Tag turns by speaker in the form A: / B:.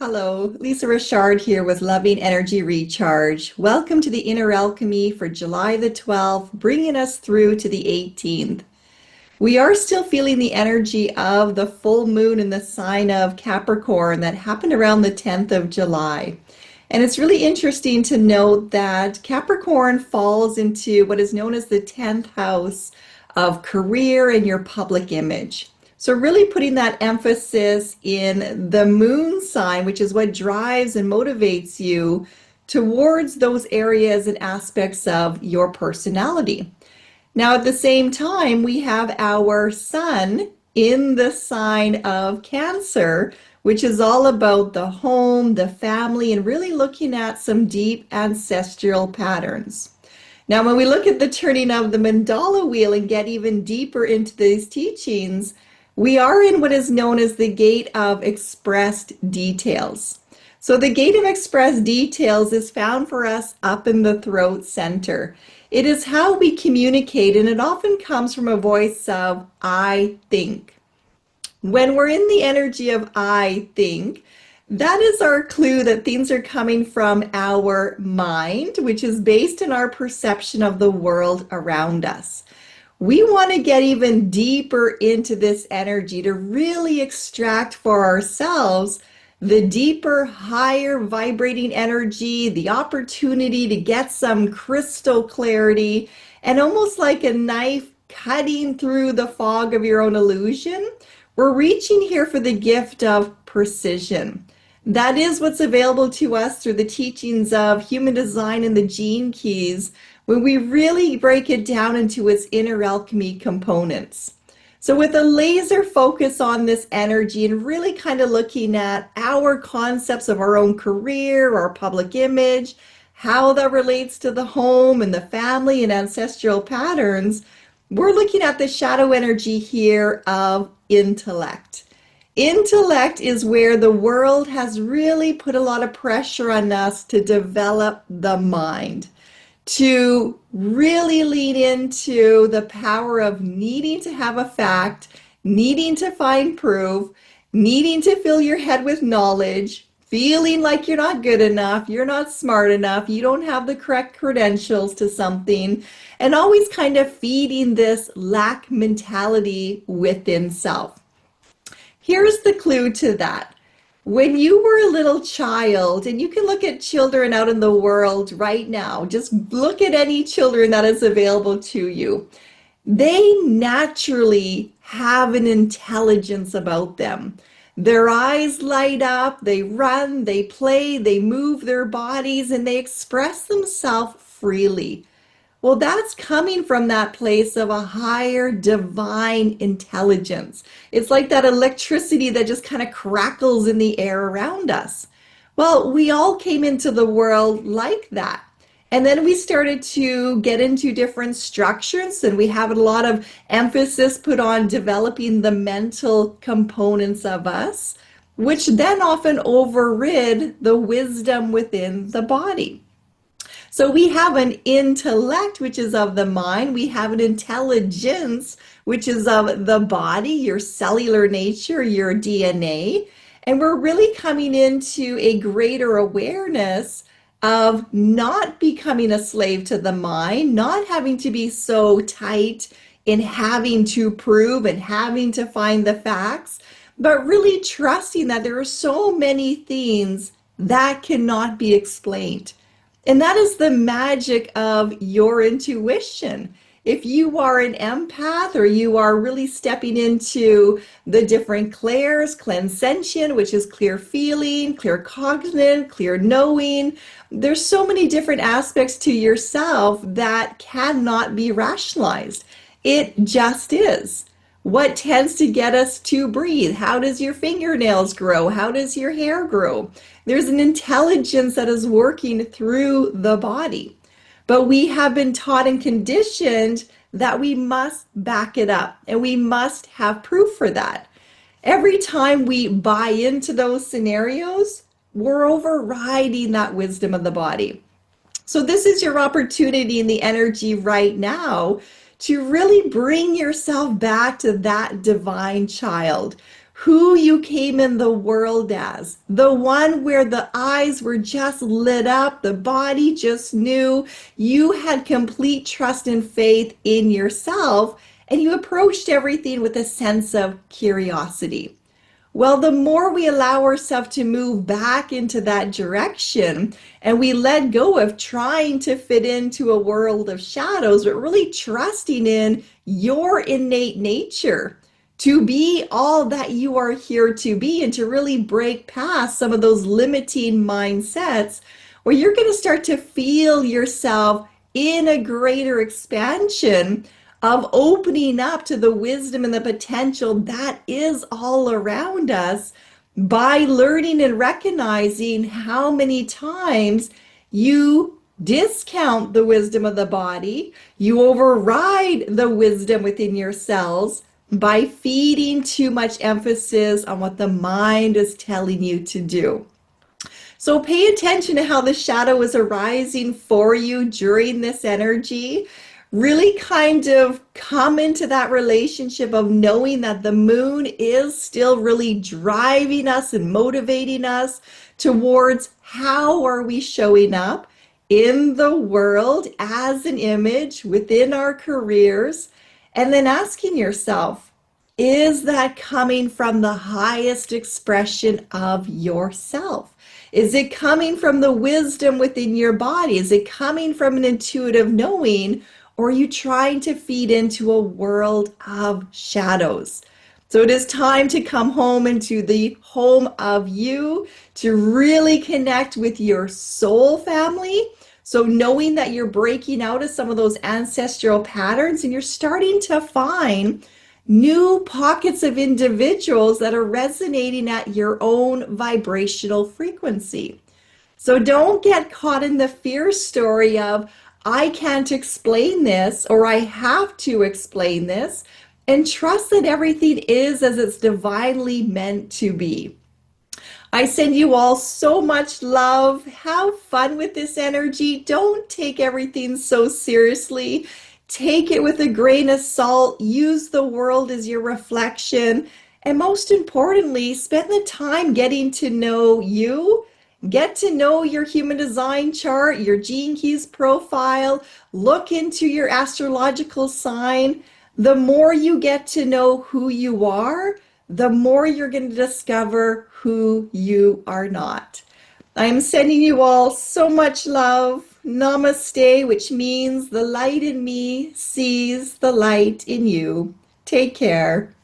A: Hello, Lisa Richard here with Loving Energy Recharge. Welcome to the Inner Alchemy for July the 12th, bringing us through to the 18th. We are still feeling the energy of the full moon in the sign of Capricorn that happened around the 10th of July. And it's really interesting to note that Capricorn falls into what is known as the 10th house of career and your public image. So really putting that emphasis in the moon sign, which is what drives and motivates you towards those areas and aspects of your personality. Now, at the same time, we have our sun in the sign of Cancer, which is all about the home, the family, and really looking at some deep ancestral patterns. Now, when we look at the turning of the mandala wheel and get even deeper into these teachings, we are in what is known as the gate of expressed details. So the gate of expressed details is found for us up in the throat center. It is how we communicate, and it often comes from a voice of I think. When we're in the energy of I think, that is our clue that things are coming from our mind, which is based on our perception of the world around us. We want to get even deeper into this energy to really extract for ourselves the deeper, higher vibrating energy, the opportunity to get some crystal clarity, and almost like a knife cutting through the fog of your own illusion. We're reaching here for the gift of precision. That is what's available to us through the teachings of human design and the gene keys, when we really break it down into its inner alchemy components. So with a laser focus on this energy and really kind of looking at our concepts of our own career, our public image, how that relates to the home and the family and ancestral patterns, we're looking at the shadow energy here of intellect. Intellect is where the world has really put a lot of pressure on us to develop the mind, to really lean into the power of needing to have a fact, needing to find proof, needing to fill your head with knowledge, feeling like you're not good enough, you're not smart enough, you don't have the correct credentials to something, and always kind of feeding this lack mentality within self. Here's the clue to that. When you were a little child, and you can look at children out in the world right now, just look at any children that is available to you. They naturally have an intelligence about them. Their eyes light up, they run, they play, they move their bodies, and they express themselves freely. Well, that's coming from that place of a higher divine intelligence. It's like that electricity that just kind of crackles in the air around us. Well, we all came into the world like that. And then we started to get into different structures, and we have a lot of emphasis put on developing the mental components of us, which then often overrid the wisdom within the body. So we have an intellect, which is of the mind. We have an intelligence, which is of the body, your cellular nature, your DNA. And we're really coming into a greater awareness of not becoming a slave to the mind, not having to be so tight in having to prove and having to find the facts, but really trusting that there are so many things that cannot be explained. And that is the magic of your intuition. If you are an empath, or you are really stepping into the different clairs, clairsentient, which is clear feeling, clear cognizant, clear knowing, there's so many different aspects to yourself that cannot be rationalized. It just is. What tends to get us to breathe? How does your fingernails grow? How does your hair grow? There's an intelligence that is working through the body. But we have been taught and conditioned that we must back it up, and we must have proof for that. Every time we buy into those scenarios, we're overriding that wisdom of the body. So this is your opportunity in the energy right now to really bring yourself back to that divine child who you came in the world as, the one where the eyes were just lit up, the body just knew, you had complete trust and faith in yourself, and you approached everything with a sense of curiosity. Well, the more we allow ourselves to move back into that direction and we let go of trying to fit into a world of shadows, but really trusting in your innate nature to be all that you are here to be and to really break past some of those limiting mindsets, where you're going to start to feel yourself in a greater expansion of opening up to the wisdom and the potential that is all around us, by learning and recognizing how many times you discount the wisdom of the body, you override the wisdom within your cells by feeding too much emphasis on what the mind is telling you to do. So pay attention to how the shadow is arising for you during this energy. Really kind of come into that relationship of knowing that the moon is still really driving us and motivating us towards how are we showing up in the world as an image within our careers, and then asking yourself, is that coming from the highest expression of yourself? Is it coming from the wisdom within your body? Is it coming from an intuitive knowing? Or are you trying to feed into a world of shadows? So it is time to come home into the home of you, to really connect with your soul family. So knowing that you're breaking out of some of those ancestral patterns and you're starting to find new pockets of individuals that are resonating at your own vibrational frequency. So don't get caught in the fear story of, I can't explain this, or I have to explain this, and trust that everything is as it's divinely meant to be. I send you all so much love. Have fun with this energy. Don't take everything so seriously. Take it with a grain of salt. Use the world as your reflection. And most importantly, spend the time getting to know you. Get to know your human design chart, your gene keys profile. Look into your astrological sign. The more you get to know who you are, the more you're going to discover who you are not. I'm sending you all so much love. Namaste, which means the light in me sees the light in you. Take care.